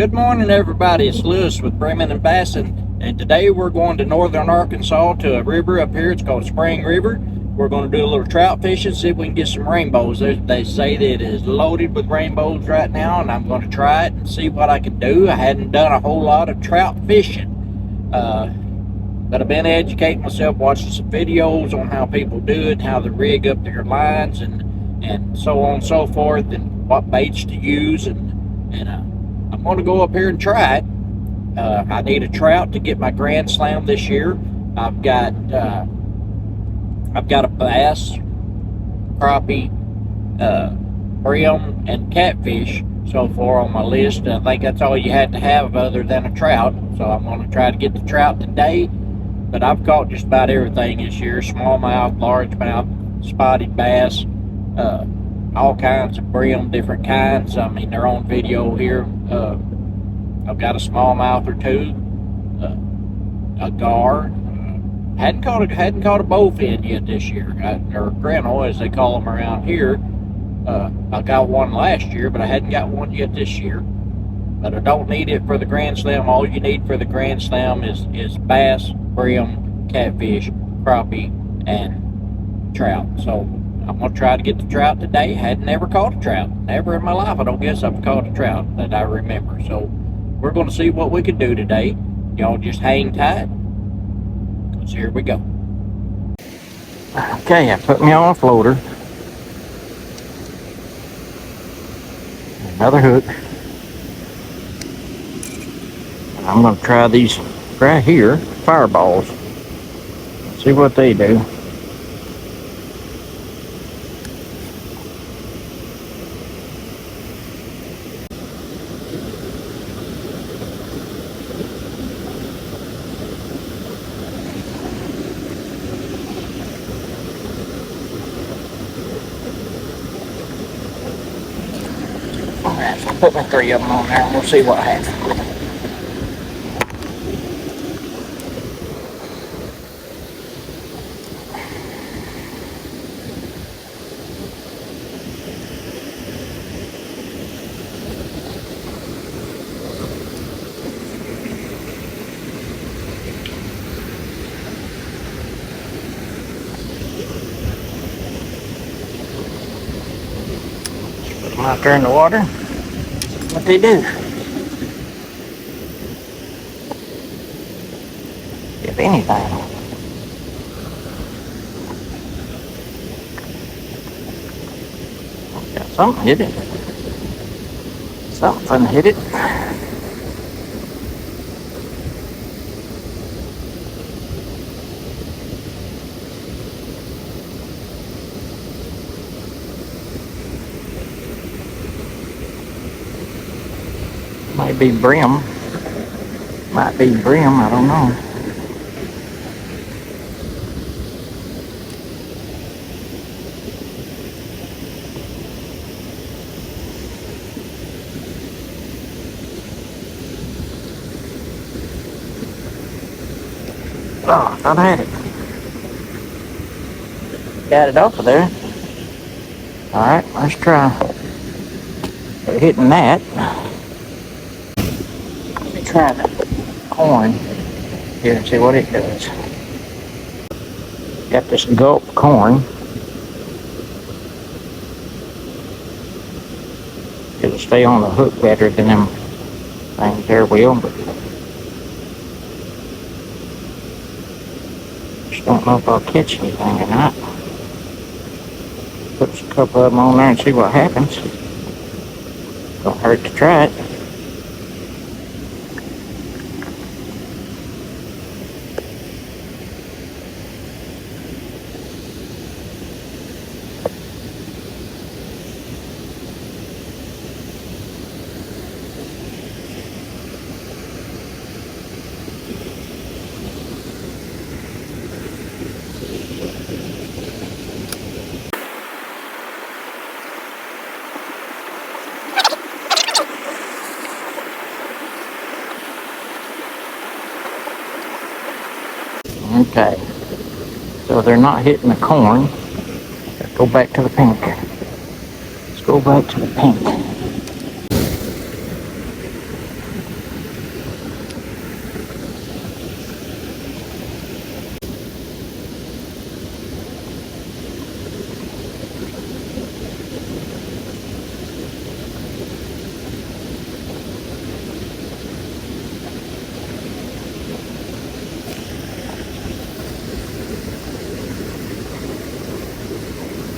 Good morning, everybody. It's Lewis with Bremen and Bassin, and today we're going to northern Arkansas to a river up here. It's called Spring River. We're going to do a little trout fishing, see if we can get some rainbows. They say that it is loaded with rainbows right now, and I'm going to try it and see what I can do. I hadn't done a whole lot of trout fishing, but I've been educating myself, watching some videos on how people do it, how they rig up their lines, and so on and so forth, and what baits to use, and I'm going to go up here and try it. I need a trout to get my Grand Slam this year. I've got a bass, crappie, brim, and catfish so far on my list. I think that's all you had to have other than a trout. So I'm going to try to get the trout today. But I've caught just about everything this year: smallmouth, largemouth, spotted bass, all kinds of brim, different kinds. I mean, they're on video here. I've got a smallmouth or two, a gar. Hadn't caught a bowfin yet this year, or grano as they call them around here. I got one last year, but I hadn't got one yet this year. But I don't need it for the Grand Slam. All you need for the Grand Slam is bass, brim, catfish, crappie, and trout. So I'm going to try to get the trout today. Hadn't never caught a trout. Never in my life, I don't guess I've caught a trout that I remember. So we're going to see what we can do today. Y'all just hang tight, because here we go. Okay, I put me on a floater. Another hook. I'm going to try these right here, fireballs. See what they do. Alright, so I'll put my 3 of them on there and we'll see what happens. Put them out there in the water. What they do. If anything. Got something hit it. Something hit it. Might be brim. Might be brim, I don't know. Oh, I thought I had it. Got it off of there. Alright, let's try hitting that. Try the corn here and see what it does. Got this gulp corn. It'll stay on the hook better than them things there will, but just don't know if I'll catch anything or not. Put a couple of them on there and see what happens. Don't hurt to try it. Okay, so they're not hitting the corn. Let's go back to the pink. Let's go back to the pink.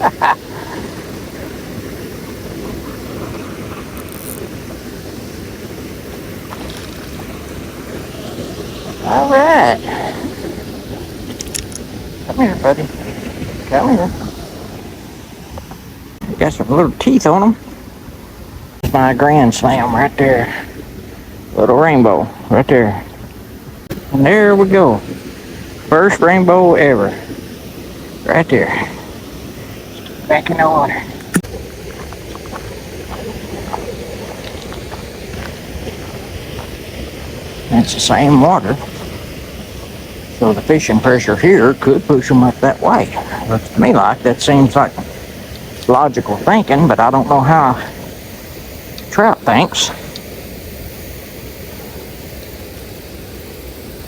All right. Come here, buddy. Come here. Got some little teeth on them. That's my grand slam right there. Little rainbow right there. And there we go. First rainbow ever. Right there. Back in the water. That's the same water. So the fishing pressure here could push them up that way. Looks to me like that seems like logical thinking, but I don't know how Trout thinks.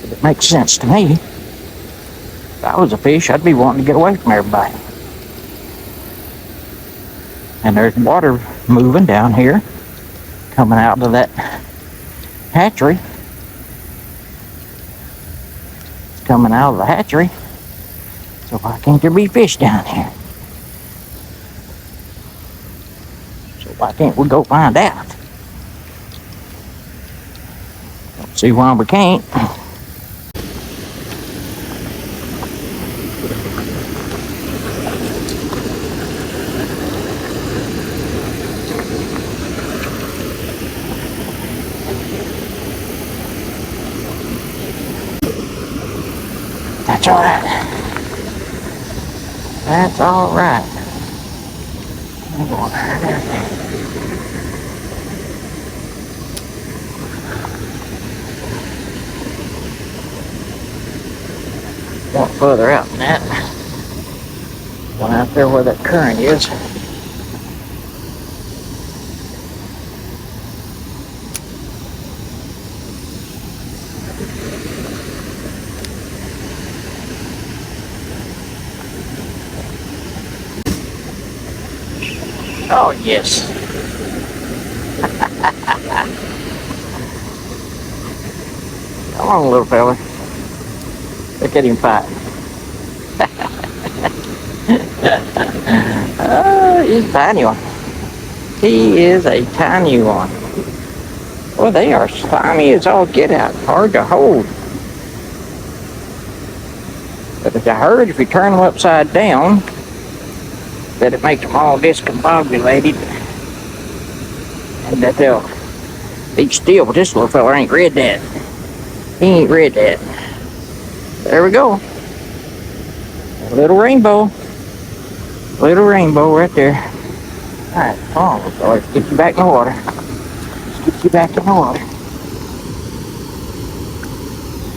But it makes sense to me. If I was a fish, I'd be wanting to get away from everybody. And there's water moving down here, coming out of that hatchery. It's coming out of the hatchery. So why can't there be fish down here? So why can't we go find out? Don't see why we can't. That's all right. That's all right. Walk further out than that. One out there where that current is. Oh, yes. Come on, little fella. Look at him fight. Oh, he's a tiny one. He is a tiny one. Well, they are slimy as all get out. Hard to hold. But as I heard, if you turn them upside down, that it makes them all discombobulated, and that they'll be still. But this little fella ain't read that. He ain't read that. There we go. A little rainbow. Little rainbow right there. Alright, come on, so let's get you back in the water. Let's get you back in the water.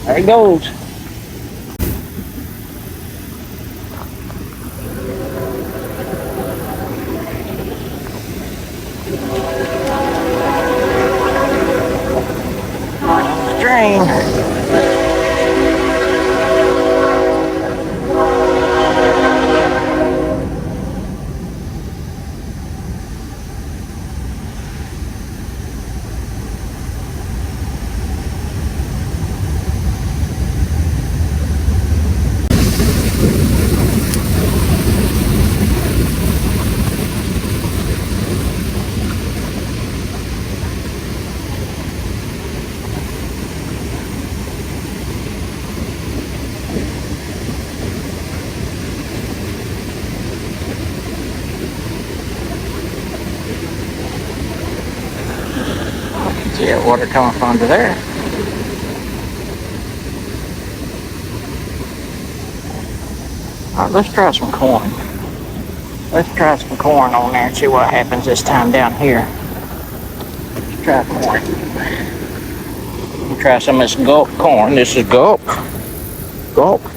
There he goes. See that water coming from under there. Alright, let's try some corn. Let's try some corn on there and see what happens this time down here. Let's try corn. We'll try some of this gulp corn. This is gulp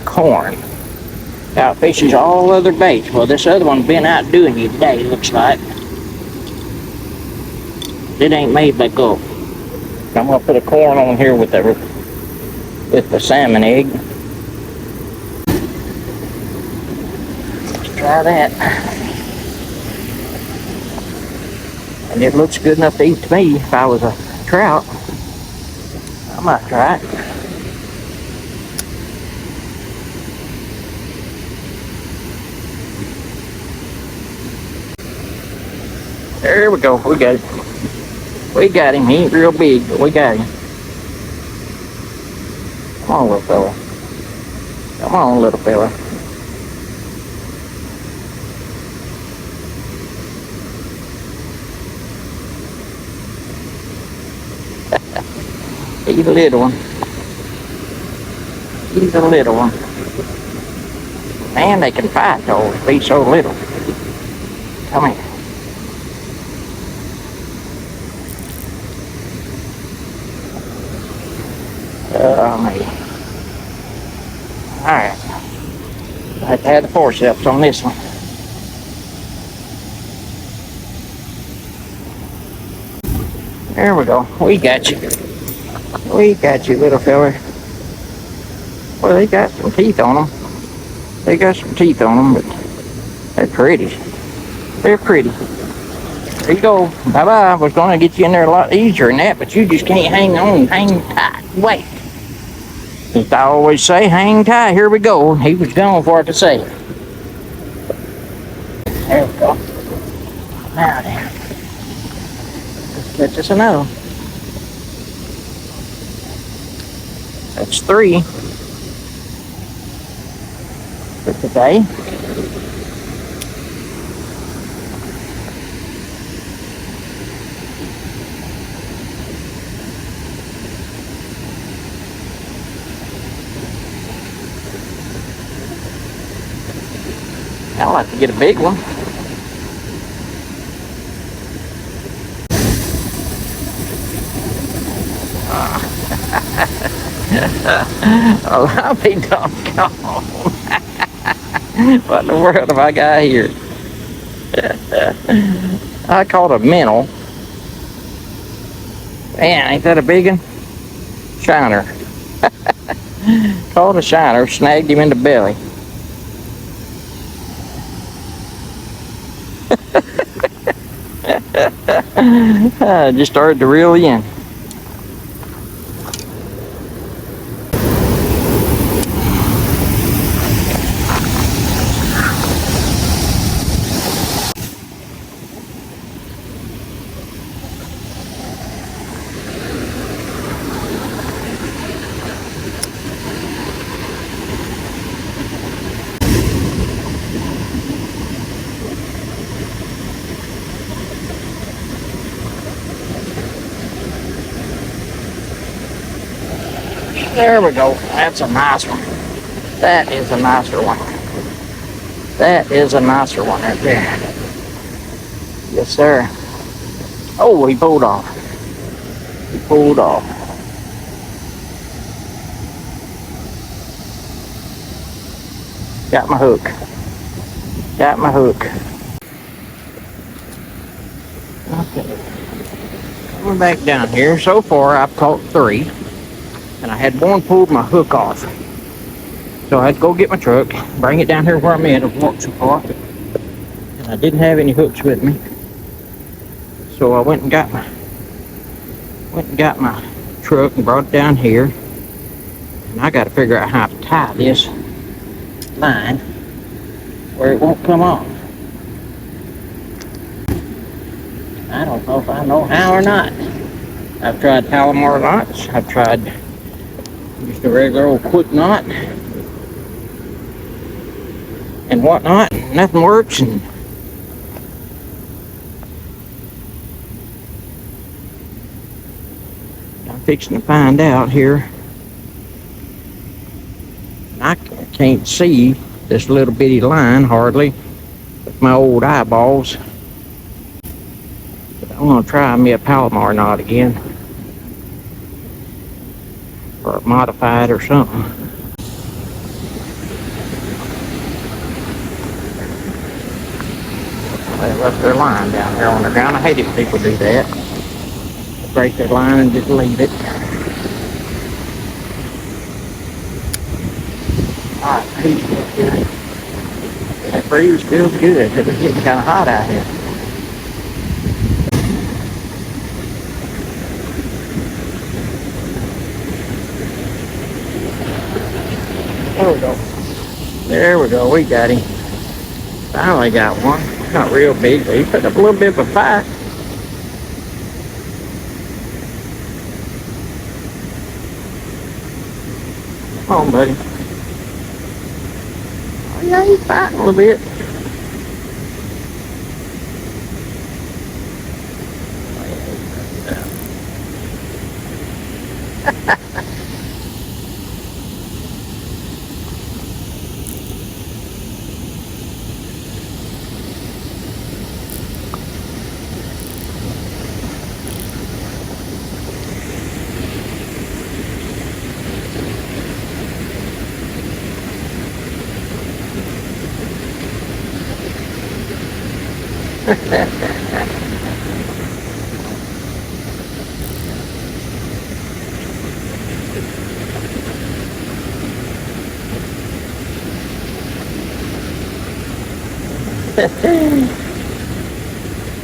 corn. Outfishes all other baits. Well, this other one's been out doing you today, looks like. It ain't made by gulp. I'm gonna put a corn on here with the salmon egg. Let's try that. And it looks good enough to eat to me. If I was a trout, I might try it. There we go. We got it. We got him. He ain't real big, but we got him. Come on, little fella. Come on, little fella. He's a little one. He's a little one. Man, they can fight though, be so little. Come here. Me. Alright. I have to have the forceps on this one. There we go. We got you. We got you, little fella. Well, they got some teeth on them. They got some teeth on them, but they're pretty. They're pretty. There you go. Bye-bye. I was going to get you in there a lot easier than that, but you just can't hang on. Hang tight. Wait. As I always say, hang tight. Here we go. He was gone for it to say. There we go. Now then. Let's catch us another one. That's 3 for today. I'd like to get a big one. Oh, I'll be doggone. What in the world have I got here? I caught a minnow. Man, ain't that a big one? Shiner. Caught a shiner, snagged him in the belly. I just started to reel in. There we go. That's a nice one. That is a nicer one. That is a nicer one right there. Yes, sir. Oh, he pulled off. He pulled off. Got my hook. Got my hook. Okay. Coming back down here. So far, I've caught 3. And I had one pulled my hook off. So I had to go get my truck, bring it down here where I'm at. I've walked so far. And I didn't have any hooks with me. So I went and got my truck and brought it down here. And I gotta figure out how to tie this line where it won't come off. I don't know if I know how or not. I've tried Palomar knots. I've tried just a regular old quick knot and whatnot. Nothing works, and I'm fixing to find out here. I can't see this little bitty line hardly with my old eyeballs. But I'm gonna try me a Palomar knot again. Or modified or something. They left their line down here on the ground. I hate it when people do that. They break their line and just leave it. Alright, breeze feels good. That breeze feels good. It's getting kind of hot out here. There we go. There we go. We got him. Finally got one. Not real big, but he put up a little bit of a fight. Come on, buddy. Oh, yeah, he's fighting a little bit.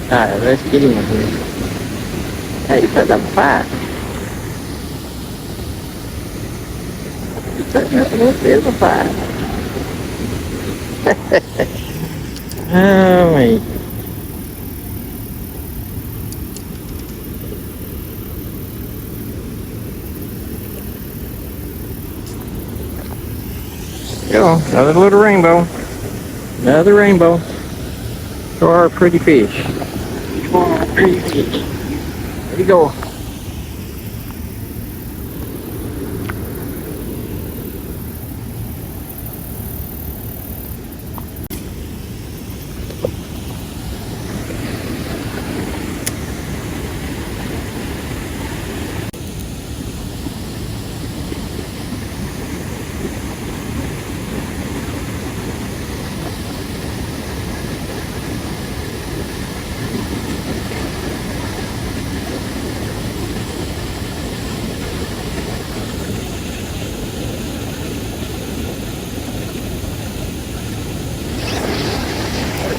Alright, let's get in here. Hey, you put up a fight. You put up a little bit of a fight. Oh, me. Go, another little rainbow. Another rainbow. Show our pretty fish. Show our pretty fish. There you go.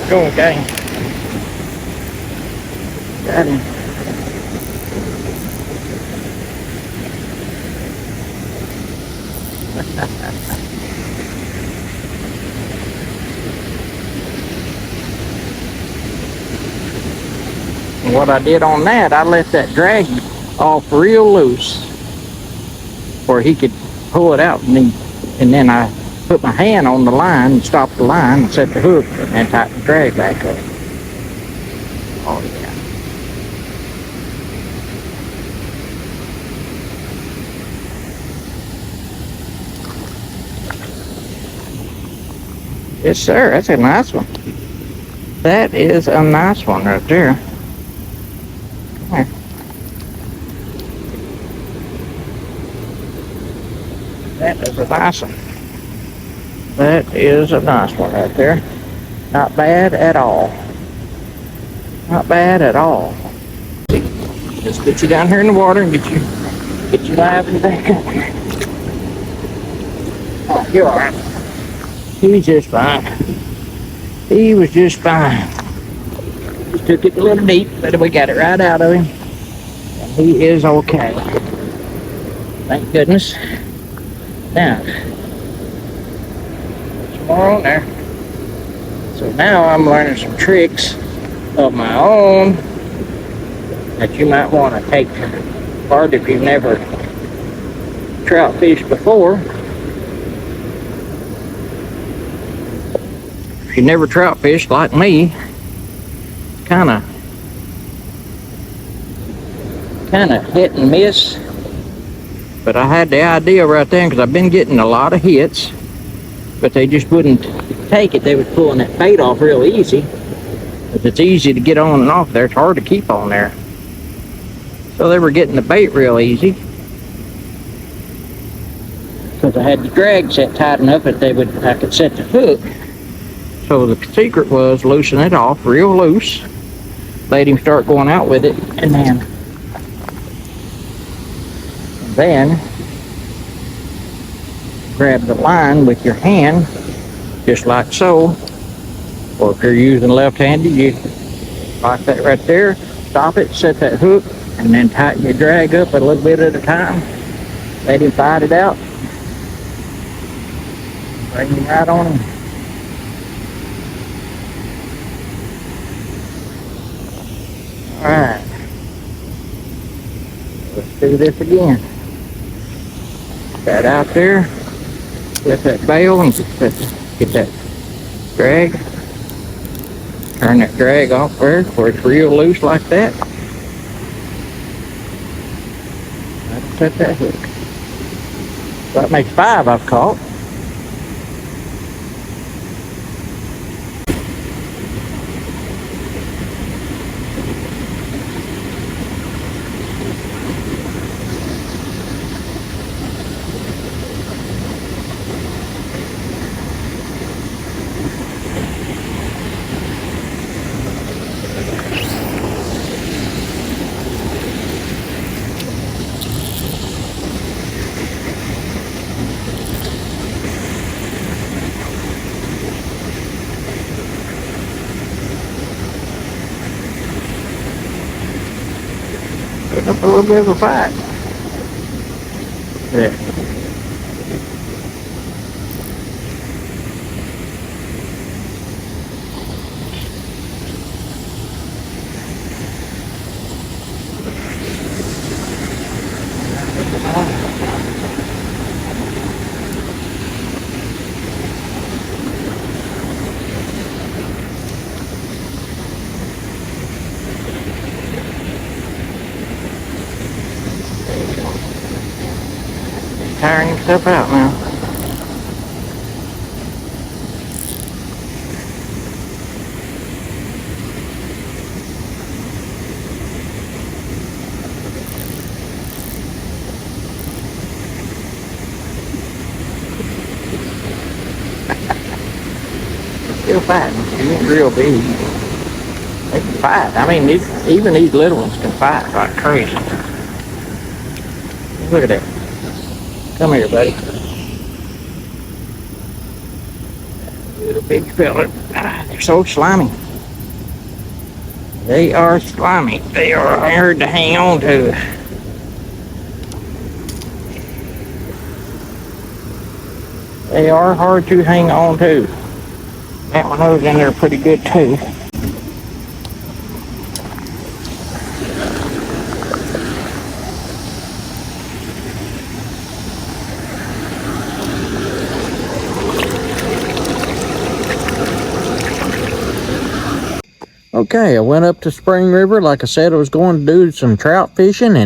Go, gang. Got him. And what I did on that, I let that drag off real loose where he could pull it out, and then I put my hand on the line and stop the line and set the hook and tighten the drag back up. Oh yeah. Yes sir, that's a nice one. That is a nice one right there. Come here. That is a nice one. That is a nice one right there. Not bad at all. Not bad at all. Just put you down here in the water and get you live and back up here. Oh, you're alright. He was just fine. He was just fine. Just took it a little deep, but we got it right out of him. And he is okay. Thank goodness. Now, more on there. So now I'm learning some tricks of my own that you might want to take part if you've never trout fished before. If you never trout fished like me, kind of hit and miss. But I had the idea right there because I've been getting a lot of hits. But they just wouldn't take it. They was pulling that bait off real easy. Because it's easy to get on and off there. It's hard to keep on there. So they were getting the bait real easy. Because I had the drag set tight enough that I could set the hook. So the secret was loosen it off real loose. Let him start going out with it. And then grab the line with your hand, just like so. Or if you're using left-handed, you lock that right there, stop it, set that hook, and then tighten your drag up a little bit at a time. Let him fight it out. Bring him right on him. Alright, let's do this again. That out there, get that bail and get that drag. Turn that drag off there where it's real loose like that. Let's set that hook. That makes 5 I've caught. Putting up a little bit of a fight. Yeah. Tiring stuff out now. Still fighting. He ain't real big. They can fight. I mean, even these little ones can fight like crazy. Look at that. Come here, buddy. Little big fella. They're so slimy. They are slimy. They are hard to hang on to. They are hard to hang on to. That one was in there pretty good too. Okay, I went up to Spring River. Like I said, I was going to do some trout fishing,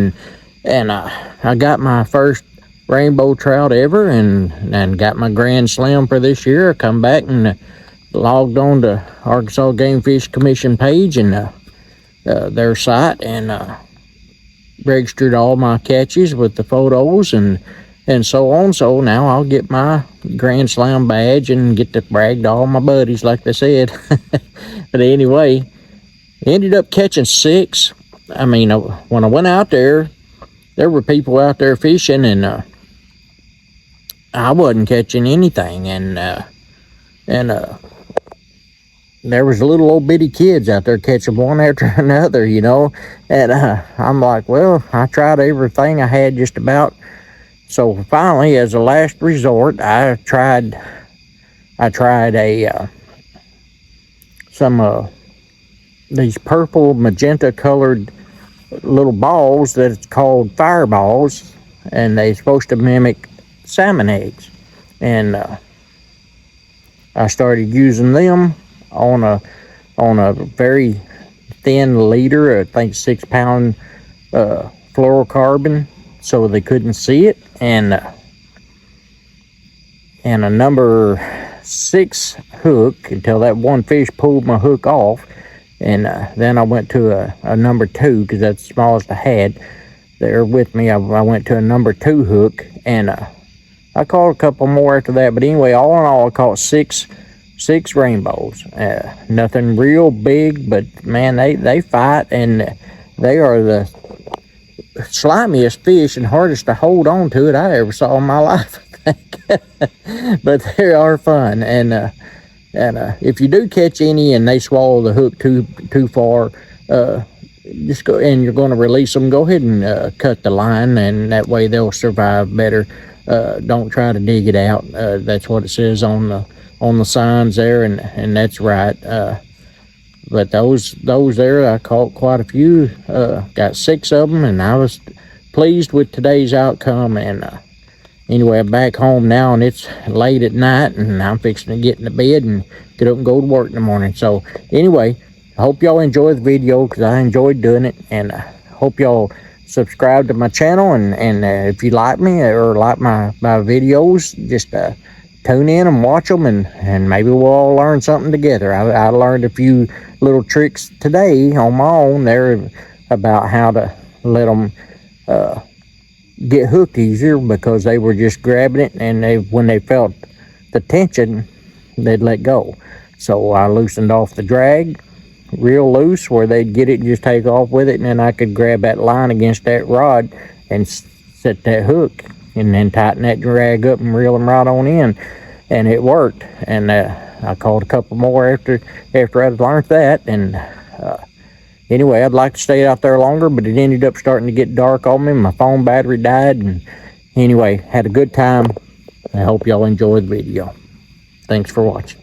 and I got my first rainbow trout ever, and got my grand slam for this year. I come back and logged on to Arkansas Game Fish Commission page and their site, and registered all my catches with the photos and so on. So now I'll get my grand slam badge and get to brag to all my buddies, like they said. But anyway, ended up catching 6. I mean, when I went out there were people out there fishing, and I wasn't catching anything, and there was little old bitty kids out there catching one after another, you know. And I'm like, well, I tried everything I had just about. So finally, as a last resort, I tried some these purple magenta colored little balls that it's called fireballs, and they're supposed to mimic salmon eggs. And I started using them on a very thin leader, I think 6-pound fluorocarbon, so they couldn't see it, and a number 6 hook until that one fish pulled my hook off. And then I went to a number 2, because that's the smallest I had there with me. I went to a number 2 hook, and I caught a couple more after that. But anyway, all in all, I caught six rainbows. Nothing real big, but man, they fight, and they are the slimiest fish and hardest to hold on to it I ever saw in my life, I think. But they are fun, and if you do catch any and they swallow the hook too far, just go, and you're going to release them, go ahead and cut the line, and that way they'll survive better. Don't try to dig it out. That's what it says on the signs there, and that's right. But those there, I caught quite a few. Got 6 of them, and I was pleased with today's outcome. And anyway, I'm back home now, and it's late at night, and I'm fixing to get into bed and get up and go to work in the morning. So anyway, I hope y'all enjoy the video, because I enjoyed doing it, and I hope y'all subscribe to my channel, and if you like me or like my videos, just tune in and watch them, and maybe we'll all learn something together. I learned a few little tricks today on my own there about how to let them get hooked easier, because they were just grabbing it, and when they felt the tension, they'd let go. So I loosened off the drag real loose where they'd get it and just take off with it, and then I could grab that line against that rod and set that hook, and then tighten that drag up and reel them right on in, and it worked. And I caught a couple more after I'd learned that. And anyway, I'd like to stay out there longer, but it ended up starting to get dark on me. My phone battery died, and anyway, had a good time. I hope y'all enjoyed the video. Thanks for watching.